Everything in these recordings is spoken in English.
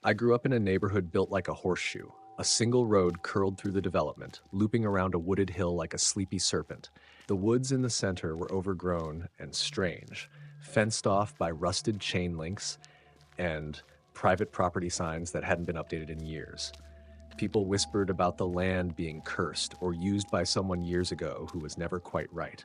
I grew up in a neighborhood built like a horseshoe. A single road curled through the development, looping around a wooded hill like a sleepy serpent. The woods in the center were overgrown and strange, fenced off by rusted chain links and private property signs that hadn't been updated in years. People whispered about the land being cursed or used by someone years ago who was never quite right.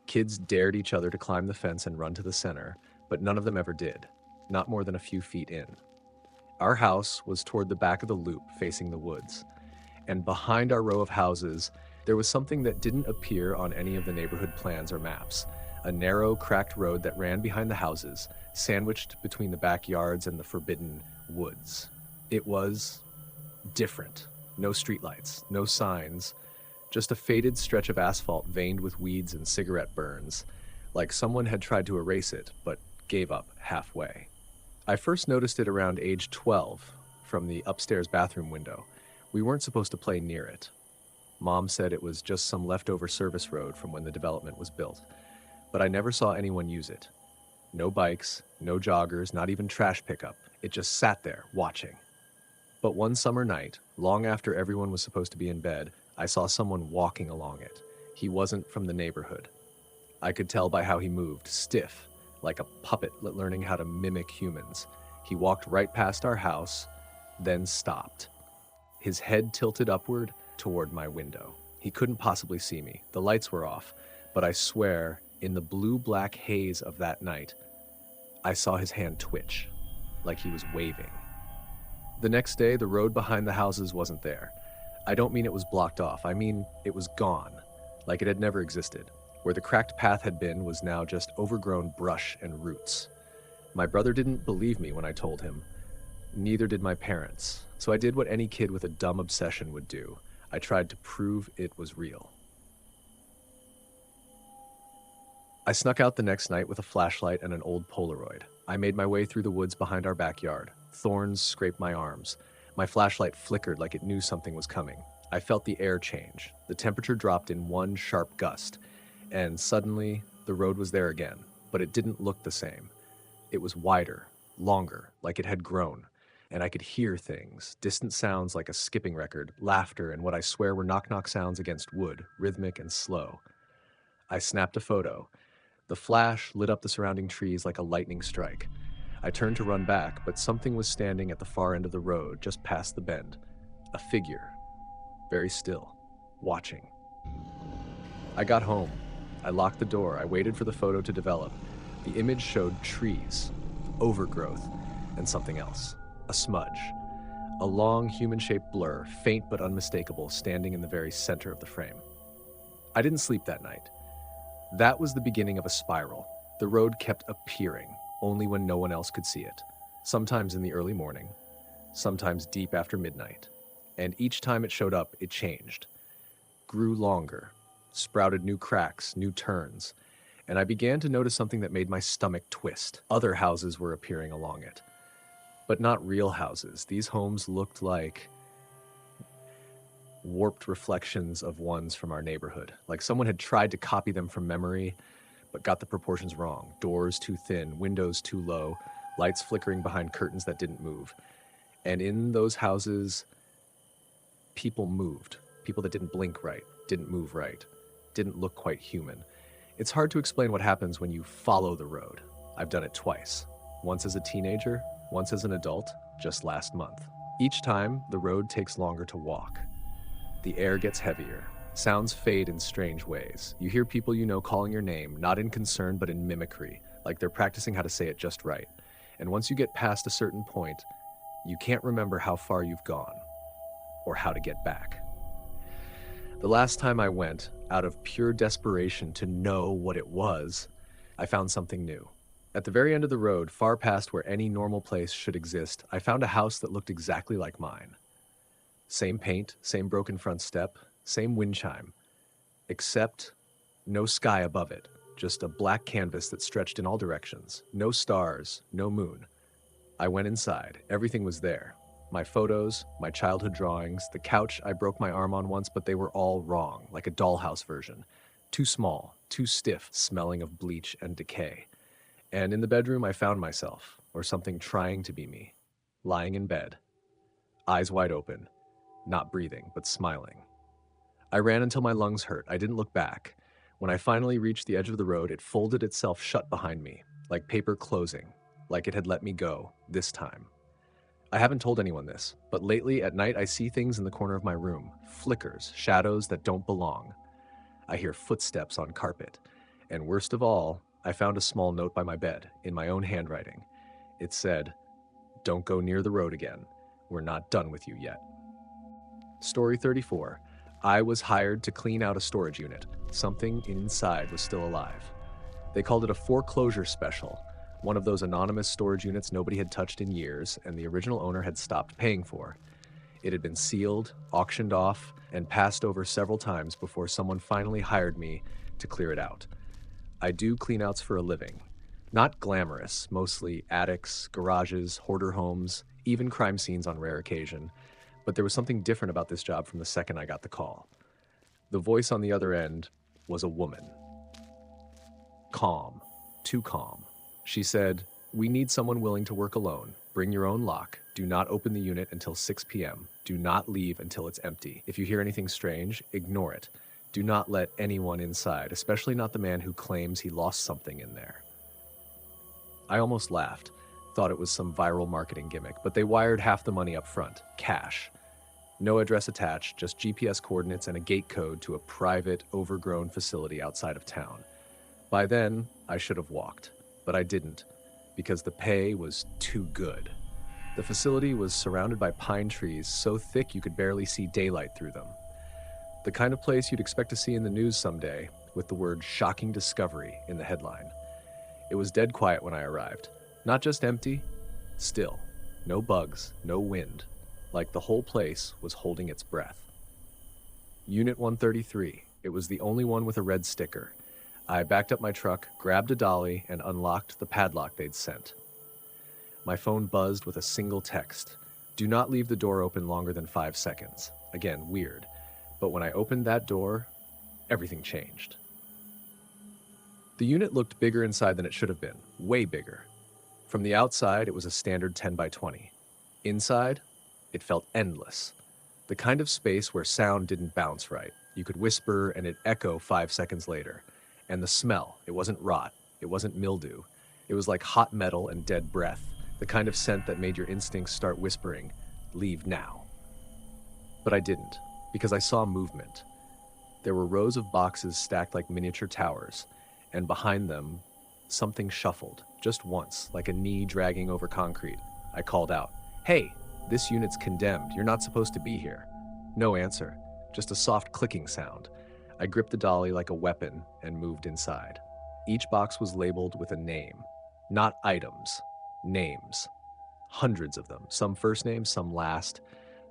Kids dared each other to climb the fence and run to the center, but none of them ever did, not more than a few feet in. Our house was toward the back of the loop, facing the woods. And behind our row of houses, there was something that didn't appear on any of the neighborhood plans or maps. A narrow, cracked road that ran behind the houses, sandwiched between the backyards and the forbidden woods. It was different. No streetlights, no signs, just a faded stretch of asphalt veined with weeds and cigarette burns, like someone had tried to erase it, but gave up halfway. I first noticed it around age 12 from the upstairs bathroom window. We weren't supposed to play near it. Mom said it was just some leftover service road from when the development was built, but I never saw anyone use it. No bikes, no joggers, not even trash pickup. It just sat there, watching. But one summer night, long after everyone was supposed to be in bed, I saw someone walking along it. He wasn't from the neighborhood. I could tell by how he moved, stiff, like a puppet learning how to mimic humans. He walked right past our house, then stopped. His head tilted upward toward my window. He couldn't possibly see me. The lights were off, but I swear, in the blue-black haze of that night, I saw his hand twitch, like he was waving. The next day, the road behind the houses wasn't there. I don't mean it was blocked off. I mean it was gone, like it had never existed. Where the cracked path had been was now just overgrown brush and roots. My brother didn't believe me when I told him. Neither did my parents. So I did what any kid with a dumb obsession would do. I tried to prove it was real. I snuck out the next night with a flashlight and an old Polaroid. I made my way through the woods behind our backyard. Thorns scraped my arms. My flashlight flickered like it knew something was coming. I felt the air change. The temperature dropped in one sharp gust. And suddenly, the road was there again, but it didn't look the same. It was wider, longer, like it had grown, and I could hear things, distant sounds like a skipping record, laughter, and what I swear were knock-knock sounds against wood, rhythmic and slow. I snapped a photo. The flash lit up the surrounding trees like a lightning strike. I turned to run back, but something was standing at the far end of the road, just past the bend. A figure, very still, watching. I got home. I locked the door. I waited for the photo to develop. The image showed trees, overgrowth, and something else. A smudge. A long, human-shaped blur, faint but unmistakable, standing in the very center of the frame. I didn't sleep that night. That was the beginning of a spiral. The road kept appearing, only when no one else could see it. Sometimes in the early morning, sometimes deep after midnight. And each time it showed up, it changed. Grew longer. Sprouted new cracks, new turns, and I began to notice something that made my stomach twist. Other houses were appearing along it, but not real houses. These homes looked like warped reflections of ones from our neighborhood, like someone had tried to copy them from memory, but got the proportions wrong. Doors too thin, windows too low, lights flickering behind curtains that didn't move. And in those houses, people moved. People that didn't blink right, didn't move right, didn't look quite human. It's hard to explain what happens when you follow the road. I've done it twice. Once as a teenager, once as an adult, just last month. Each time, the road takes longer to walk. The air gets heavier. Sounds fade in strange ways. You hear people you know calling your name, not in concern but in mimicry, like they're practicing how to say it just right. And once you get past a certain point, you can't remember how far you've gone or how to get back. The last time I went, out of pure desperation to know what it was, I found something new. At the very end of the road, far past where any normal place should exist, I found a house that looked exactly like mine. Same paint, same broken front step, same wind chime, except no sky above it, just a black canvas that stretched in all directions. No stars, no moon. I went inside. Everything was there. My photos, my childhood drawings, the couch I broke my arm on once, but they were all wrong, like a dollhouse version. Too small, too stiff, smelling of bleach and decay. And in the bedroom, I found myself, or something trying to be me. lying in bed, eyes wide open, not breathing, but smiling. I ran until my lungs hurt. I didn't look back. When I finally reached the edge of the road, it folded itself shut behind me, like paper closing, like it had let me go, this time. I haven't told anyone this, but lately at night I see things in the corner of my room, flickers, shadows that don't belong. I hear footsteps on carpet. And worst of all, I found a small note by my bed, in my own handwriting. It said, "Don't go near the road again. We're not done with you yet." Story 34. I was hired to clean out a storage unit. Something inside was still alive. They called it a foreclosure special, one of those anonymous storage units nobody had touched in years and the original owner had stopped paying for. It had been sealed, auctioned off, and passed over several times before someone finally hired me to clear it out. I do cleanouts for a living. Not glamorous, mostly attics, garages, hoarder homes, even crime scenes on rare occasion. But there was something different about this job from the second I got the call. The voice on the other end was a woman. Calm. Too calm. She said, "We need someone willing to work alone. Bring your own lock. Do not open the unit until 6 p.m. Do not leave until it's empty. If you hear anything strange, ignore it. Do not let anyone inside, especially not the man who claims he lost something in there." I almost laughed, thought it was some viral marketing gimmick, but they wired half the money up front, cash. No address attached, just GPS coordinates and a gate code to a private, overgrown facility outside of town. By then, I should have walked, but I didn't, because the pay was too good. The facility was surrounded by pine trees so thick you could barely see daylight through them. The kind of place you'd expect to see in the news someday, with the word "shocking discovery" in the headline. It was dead quiet when I arrived. Not just empty, still. No bugs, no wind. Like the whole place was holding its breath. Unit 133. It was the only one with a red sticker. I backed up my truck, grabbed a dolly, and unlocked the padlock they'd sent. My phone buzzed with a single text. "Do not leave the door open longer than 5 seconds." Again, weird. But when I opened that door, everything changed. The unit looked bigger inside than it should have been. Way bigger. From the outside, it was a standard 10 by 20. Inside, it felt endless. The kind of space where sound didn't bounce right. You could whisper and it'd echo 5 seconds later. And the smell, it wasn't rot, it wasn't mildew. It was like hot metal and dead breath, the kind of scent that made your instincts start whispering, "Leave now." But I didn't, because I saw movement. There were rows of boxes stacked like miniature towers, and behind them, something shuffled, just once, like a knee dragging over concrete. I called out, "Hey, this unit's condemned. You're not supposed to be here." No answer, just a soft clicking sound. I gripped the dolly like a weapon and moved inside. Each box was labeled with a name. Not items, names. Hundreds of them, some first names, some last,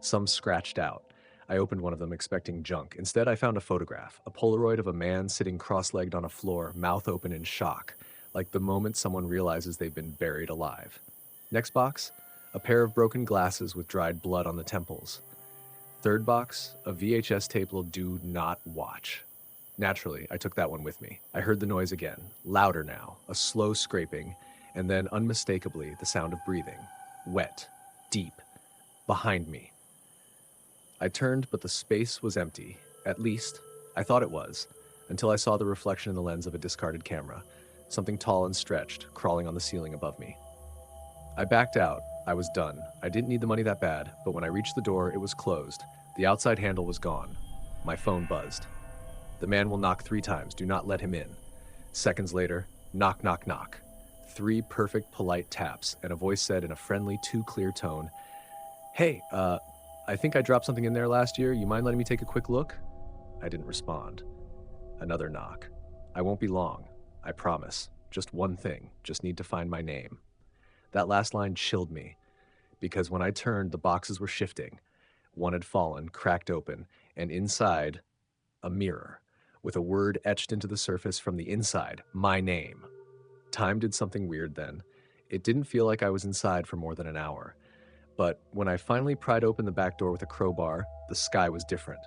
some scratched out. I opened one of them expecting junk. Instead, I found a photograph, a Polaroid of a man sitting cross-legged on a floor, mouth open in shock, like the moment someone realizes they've been buried alive. Next box, a pair of broken glasses with dried blood on the temples. Third box, a VHS tape will "Do not watch." Naturally, I took that one with me. I heard the noise again, louder now, a slow scraping, and then unmistakably the sound of breathing. Wet, deep, behind me. I turned, but the space was empty. At least, I thought it was, until I saw the reflection in the lens of a discarded camera, something tall and stretched, crawling on the ceiling above me. I backed out. I was done. I didn't need the money that bad, but when I reached the door, it was closed. The outside handle was gone. My phone buzzed. "The man will knock 3 times. Do not let him in." Seconds later, knock, knock, knock. 3 perfect, polite taps, and a voice said in a friendly, too clear tone, "Hey, I think I dropped something in there last year. You mind letting me take a quick look?" I didn't respond. Another knock. "I won't be long. I promise. Just one thing. Just need to find my name." That last line chilled me, because when I turned, the boxes were shifting. One had fallen, cracked open, and inside, a mirror, with a word etched into the surface from the inside, "My name." Time did something weird then. It didn't feel like I was inside for more than an hour. But when I finally pried open the back door with a crowbar, the sky was different.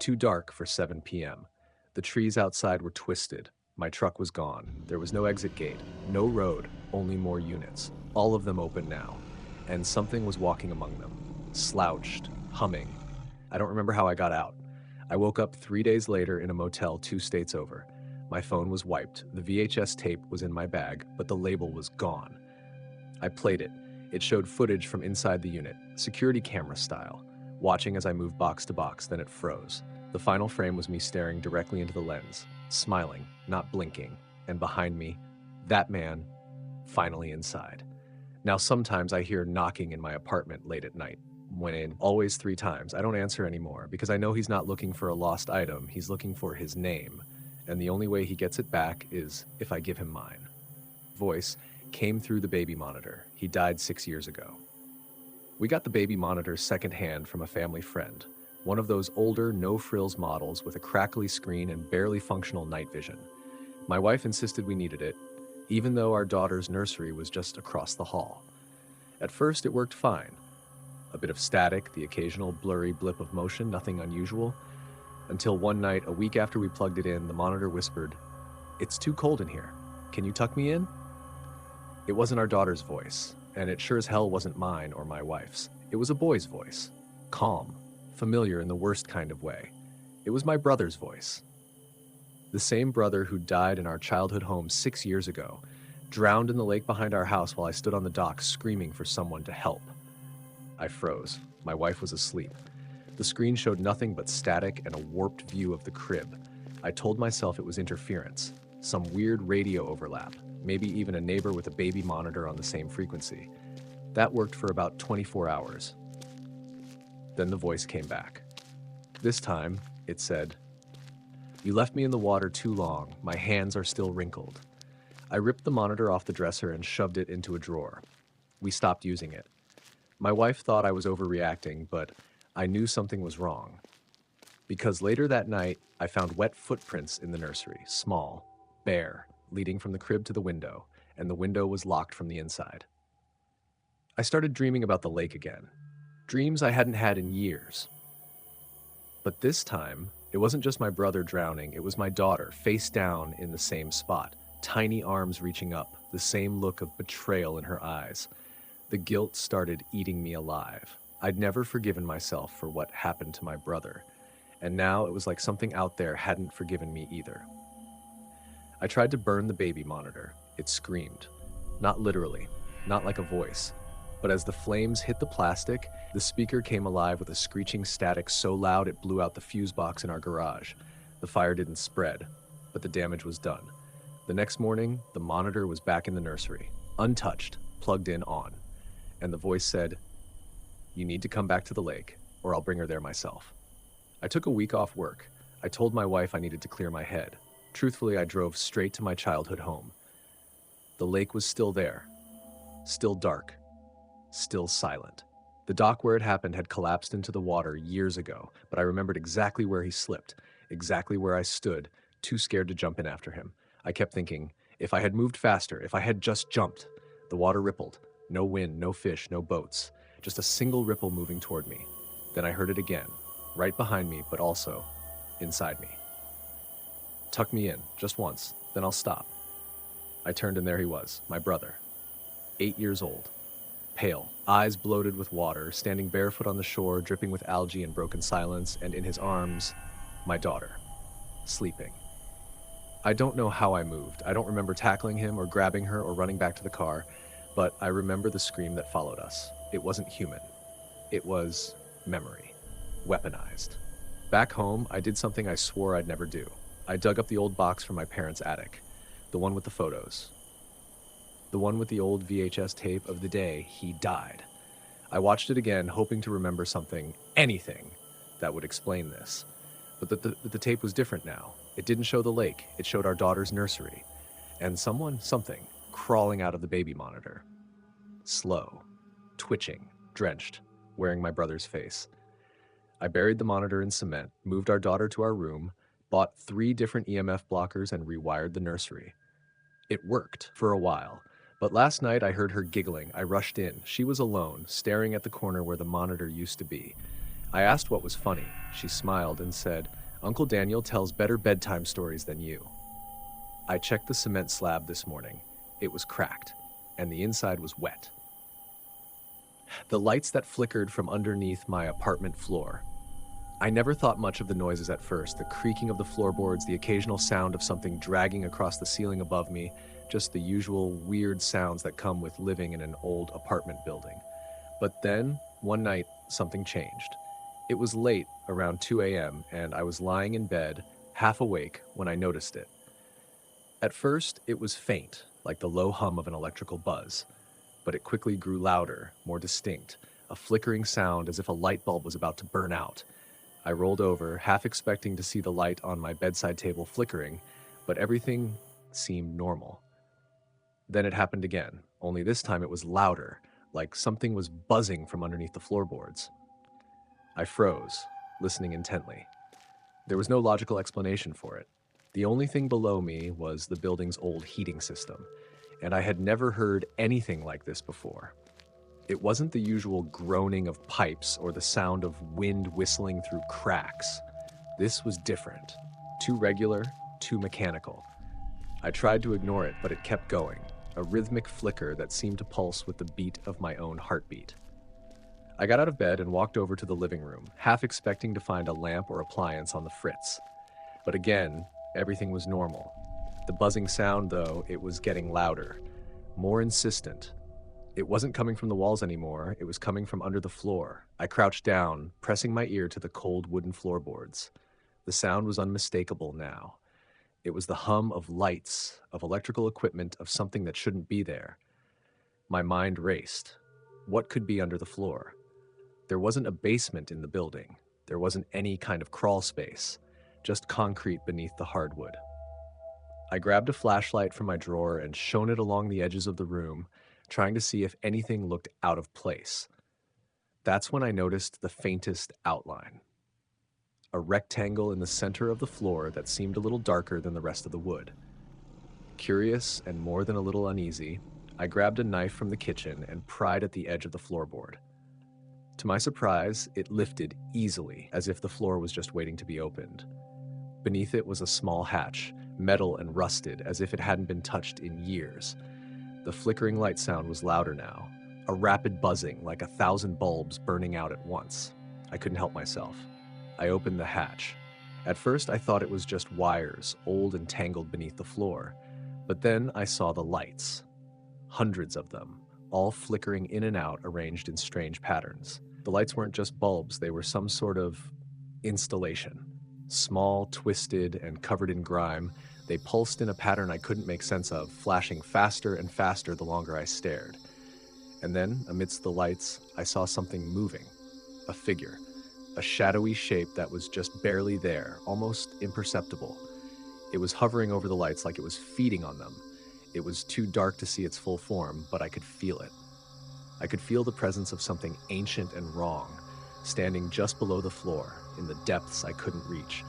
Too dark for 7 p.m. The trees outside were twisted. My truck was gone. There was no exit gate, no road, only more units. All of them open now. and something was walking among them, slouched, humming. I don't remember how I got out. I woke up 3 days later in a motel 2 states over. My phone was wiped, the VHS tape was in my bag, but the label was gone. I played it. It showed footage from inside the unit, security camera style, watching as I moved box to box, then it froze. The final frame was me staring directly into the lens, smiling, not blinking, and behind me, that man, finally inside. Now sometimes I hear knocking in my apartment late at night. When in always 3 times, I don't answer anymore because I know he's not looking for a lost item, he's looking for his name. And the only way he gets it back is if I give him mine. Voice came through the baby monitor. He died 6 years ago. We got the baby monitor secondhand from a family friend, one of those older, no-frills models with a crackly screen and barely functional night vision. My wife insisted we needed it, even though our daughter's nursery was just across the hall. At first, it worked fine. A bit of static, the occasional blurry blip of motion, nothing unusual. Until one night, a week after we plugged it in, the monitor whispered, "It's too cold in here. Can you tuck me in?" It wasn't our daughter's voice, and it sure as hell wasn't mine or my wife's. It was a boy's voice. Calm, familiar in the worst kind of way. It was my brother's voice. The same brother who died in our childhood home 6 years ago, drowned in the lake behind our house while I stood on the dock screaming for someone to help. I froze. My wife was asleep. The screen showed nothing but static and a warped view of the crib. I told myself it was interference, some weird radio overlap, maybe even a neighbor with a baby monitor on the same frequency. That worked for about 24 hours. Then the voice came back. This time, it said, "You left me in the water too long. My hands are still wrinkled." I ripped the monitor off the dresser and shoved it into a drawer. We stopped using it. My wife thought I was overreacting, but I knew something was wrong. Because later that night, I found wet footprints in the nursery, small, bare, leading from the crib to the window, and the window was locked from the inside. I started dreaming about the lake again. Dreams I hadn't had in years. But this time, it wasn't just my brother drowning, it was my daughter, face down in the same spot, tiny arms reaching up, the same look of betrayal in her eyes. The guilt started eating me alive. I'd never forgiven myself for what happened to my brother, and now it was like something out there hadn't forgiven me either. I tried to burn the baby monitor. It screamed. Not literally, not like a voice, but as the flames hit the plastic, the speaker came alive with a screeching static so loud it blew out the fuse box in our garage. The fire didn't spread, but the damage was done. The next morning, the monitor was back in the nursery, untouched, plugged in on, and the voice said, "You need to come back to the lake, or I'll bring her there myself." I took a week off work. I told my wife I needed to clear my head. Truthfully, I drove straight to my childhood home. The lake was still there, still dark, still silent. The dock where it happened had collapsed into the water years ago, but I remembered exactly where he slipped, exactly where I stood, too scared to jump in after him. I kept thinking, if I had moved faster, if I had just jumped. The water rippled. No wind, no fish, no boats. Just a single ripple moving toward me. Then I heard it again, right behind me, but also inside me. "Tuck me in, just once, then I'll stop." I turned and there he was, my brother. 8 years old. Pale, eyes bloated with water, standing barefoot on the shore, dripping with algae and broken silence, and in his arms, my daughter, sleeping. I don't know how I moved. I don't remember tackling him or grabbing her or running back to the car, but I remember the scream that followed us. It wasn't human. It was memory, weaponized. Back home, I did something I swore I'd never do. I dug up the old box from my parents' attic, the one with the photos. The one with the old VHS tape of the day he died. I watched it again, hoping to remember something, anything, that would explain this. But the tape was different now. It didn't show the lake, it showed our daughter's nursery. And something, crawling out of the baby monitor. Slow, twitching, drenched, wearing my brother's face. I buried the monitor in cement, moved our daughter to our room, bought 3 different EMF blockers, and rewired the nursery. It worked for a while. But last night I heard her giggling. I rushed in. She was alone, staring at the corner where the monitor used to be. I asked what was funny. She smiled and said, "Uncle Daniel tells better bedtime stories than you." I checked the cement slab this morning. It was cracked, and the inside was wet. The lights that flickered from underneath my apartment floor. I never thought much of the noises at first, the creaking of the floorboards, the occasional sound of something dragging across the ceiling above me, just the usual weird sounds that come with living in an old apartment building. But then, one night, something changed. It was late, around 2 a.m., and I was lying in bed, half awake, when I noticed it. At first, it was faint, like the low hum of an electrical buzz, but it quickly grew louder, more distinct, a flickering sound as if a light bulb was about to burn out. I rolled over, half expecting to see the light on my bedside table flickering, but everything seemed normal. Then it happened again, only this time it was louder, like something was buzzing from underneath the floorboards. I froze, listening intently. There was no logical explanation for it. The only thing below me was the building's old heating system, and I had never heard anything like this before. It wasn't the usual groaning of pipes or the sound of wind whistling through cracks. This was different. Too regular, too mechanical. I tried to ignore it, but it kept going, a rhythmic flicker that seemed to pulse with the beat of my own heartbeat. I got out of bed and walked over to the living room, half expecting to find a lamp or appliance on the fritz. But again, everything was normal. The buzzing sound, though, it was getting louder, more insistent. It wasn't coming from the walls anymore, it was coming from under the floor. I crouched down, pressing my ear to the cold wooden floorboards. The sound was unmistakable now. It was the hum of lights, of electrical equipment, of something that shouldn't be there. My mind raced. What could be under the floor? There wasn't a basement in the building. There wasn't any kind of crawl space, just concrete beneath the hardwood. I grabbed a flashlight from my drawer and shone it along the edges of the room, trying to see if anything looked out of place. That's when I noticed the faintest outline. A rectangle in the center of the floor that seemed a little darker than the rest of the wood. Curious and more than a little uneasy, I grabbed a knife from the kitchen and pried at the edge of the floorboard. To my surprise, it lifted easily, as if the floor was just waiting to be opened. Beneath it was a small hatch, metal and rusted, as if it hadn't been touched in years. The flickering light sound was louder now, a rapid buzzing like 1,000 bulbs burning out at once. I couldn't help myself. I opened the hatch. At first, I thought it was just wires, old and tangled beneath the floor. But then I saw the lights. Hundreds of them, all flickering in and out, arranged in strange patterns. The lights weren't just bulbs, they were some sort of installation. Small, twisted, and covered in grime, they pulsed in a pattern I couldn't make sense of, flashing faster and faster the longer I stared. And then, amidst the lights, I saw something moving. A figure. A shadowy shape that was just barely there, almost imperceptible. It was hovering over the lights like it was feeding on them. It was too dark to see its full form, but I could feel it. I could feel the presence of something ancient and wrong, standing just below the floor, in the depths I couldn't reach.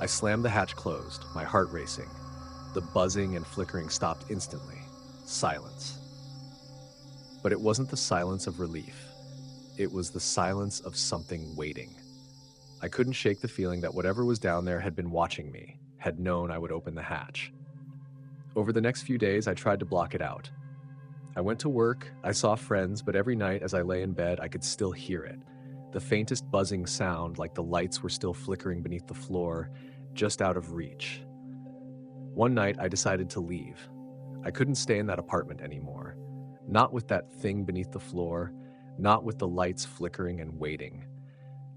I slammed the hatch closed, my heart racing. The buzzing and flickering stopped instantly. Silence. But it wasn't the silence of relief. It was the silence of something waiting. I couldn't shake the feeling that whatever was down there had been watching me, had known I would open the hatch. Over the next few days, I tried to block it out. I went to work, I saw friends, but every night as I lay in bed, I could still hear it. The faintest buzzing sound, like the lights were still flickering beneath the floor, just out of reach. One night, I decided to leave. I couldn't stay in that apartment anymore. Not with that thing beneath the floor, not with the lights flickering and waiting.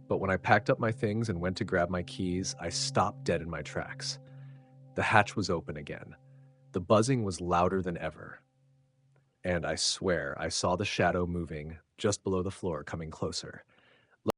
But when I packed up my things and went to grab my keys, I stopped dead in my tracks. The hatch was open again. The buzzing was louder than ever. And I swear I saw the shadow moving just below the floor, coming closer.